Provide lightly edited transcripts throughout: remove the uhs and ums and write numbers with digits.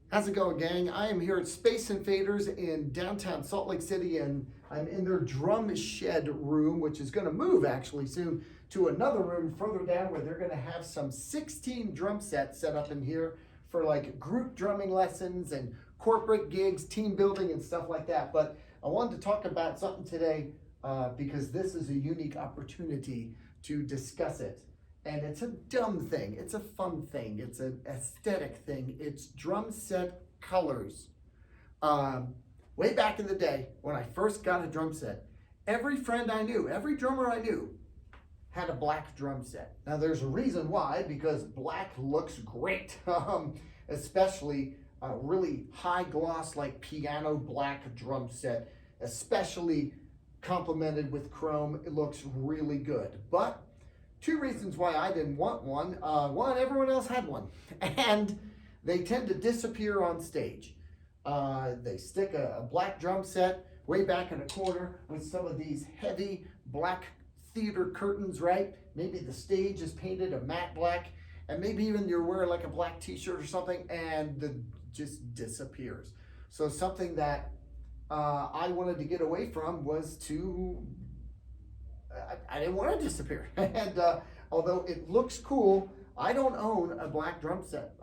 How's it going, gang? I am here at Space Invaders in downtown Salt Lake City, and I'm in their drum shed room, which is going to move actually soon to another room further down where they're going to have some 16 drum sets set up in here for like group drumming lessons and corporate gigs, team building, and stuff like that. But I wanted to talk about something today because this is a unique opportunity to discuss it. And it's a dumb thing, it's a fun thing, it's an aesthetic thing. It's Drumset Colors. Way back in the day when I first got a drum set, every friend I knew, every drummer I knew had a black drum set. Now there's a reason why, because black looks great, especially a really high gloss like piano black drum set, especially complemented with chrome. It looks really good. But two reasons why I didn't want one. One, everyone else had one, and they tend to disappear on stage. They stick a black drum set way back in a corner with some of these heavy black theater curtains, right? Maybe the stage is painted a matte black, and maybe even you're wearing like a black t-shirt or something, and it just disappears. So something that I wanted to get away from was to I didn't want to disappear. And although it looks cool, I don't own a black drum set.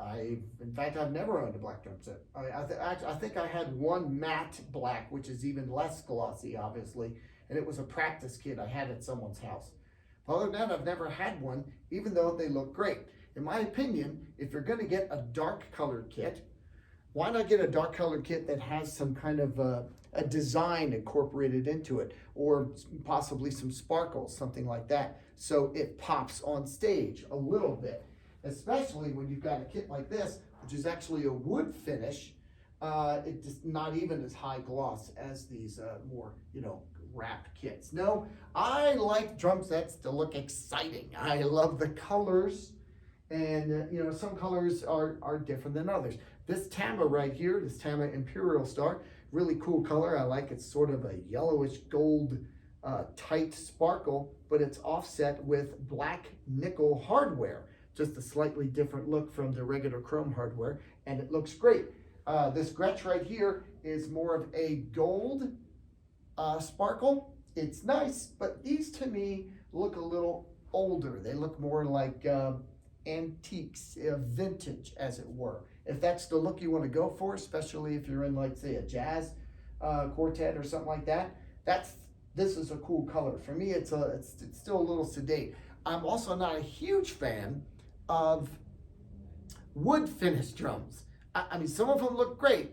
In fact, I've never owned a black drum set. I think I had one matte black, which is even less glossy, obviously, and it was a practice kit I had at someone's house. Other than that, I've never had one, even though they look great. In my opinion, if you're going to get a dark colored kit, why not get a dark colored kit that has some kind of a design incorporated into it, or possibly some sparkles, something like that, so it pops on stage a little bit, especially when you've got a kit like this, which is actually a wood finish. It's not even as high gloss as these more, wrap kits. No, I like drum sets to look exciting. I love the colors. And some colors are different than others. This Tama right here, this Tama Imperial Star, really cool color. I like it's sort of a yellowish gold tight sparkle, but it's offset with black nickel hardware. Just a slightly different look from the regular chrome hardware, and it looks great. This Gretsch right here is more of a gold sparkle. It's nice, but these to me look a little older. They look more like antiques, vintage, as it were. If that's the look you want to go for, especially if you're in, like, say, a jazz quartet or something like that, this is a cool color. For me, it's still a little sedate. I'm also not a huge fan of wood finished drums. I mean, some of them look great,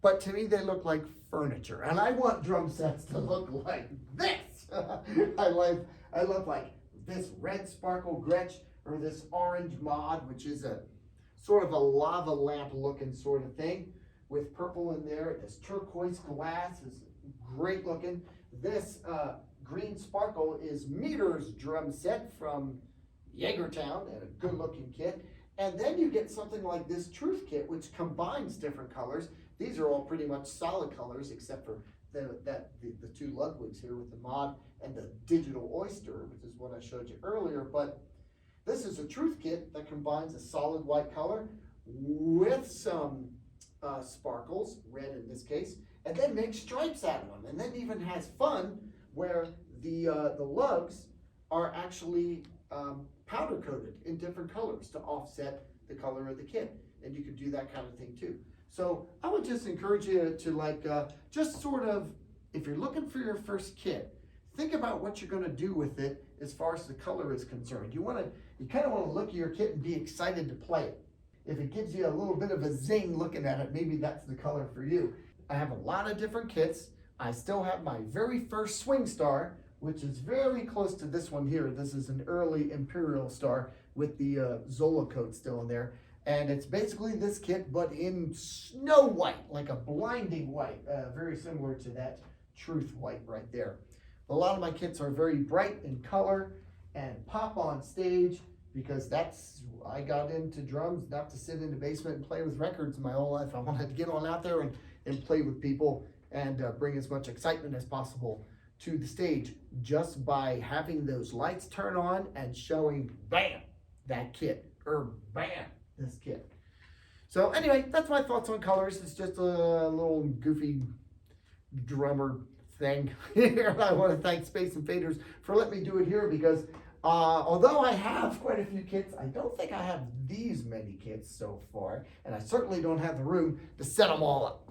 but to me they look like furniture, and I want drum sets to look like this. I love like this red sparkle Gretsch, or this orange mod, which is a sort of a lava lamp looking sort of thing with purple in there. This turquoise glass is great looking. This green sparkle is Meter's drum set from Jaegertown, and a good looking kit. And then you get something like this Truth kit, which combines different colors. These are all pretty much solid colors, except for the two Ludwigs here with the mod and the Digital Oyster, which is what I showed you earlier. But this is a Truth kit that combines a solid white color with some sparkles, red in this case, and then makes stripes out of them, and then even has fun where the lugs are actually powder coated in different colors to offset the color of the kit, and you could do that kind of thing too. So I would just encourage you to just sort of, if you're looking for your first kit, think about what you're going to do with it as far as the color is concerned. You kind of want to look at your kit and be excited to play it. If it gives you a little bit of a zing looking at it, maybe that's the color for you. I have a lot of different kits. I still have my very first Swing Star, which is very close to this one here. This is an early Imperial Star with the Zola coat still in there. And it's basically this kit, but in snow white, like a blinding white, very similar to that Truth white right there. A lot of my kits are very bright in color and pop on stage, because I got into drums not to sit in the basement and play with records my whole life. I wanted to get on out there and play with people and bring as much excitement as possible to the stage, just by having those lights turn on and showing, bam, that kit, or bam, this kit. So anyway, that's my thoughts on colors. It's just a little goofy drummer thing here. I want to thank Space and Faders for letting me do it here because although I have quite a few kits, I don't think I have these many kits so far, and I certainly don't have the room to set them all up.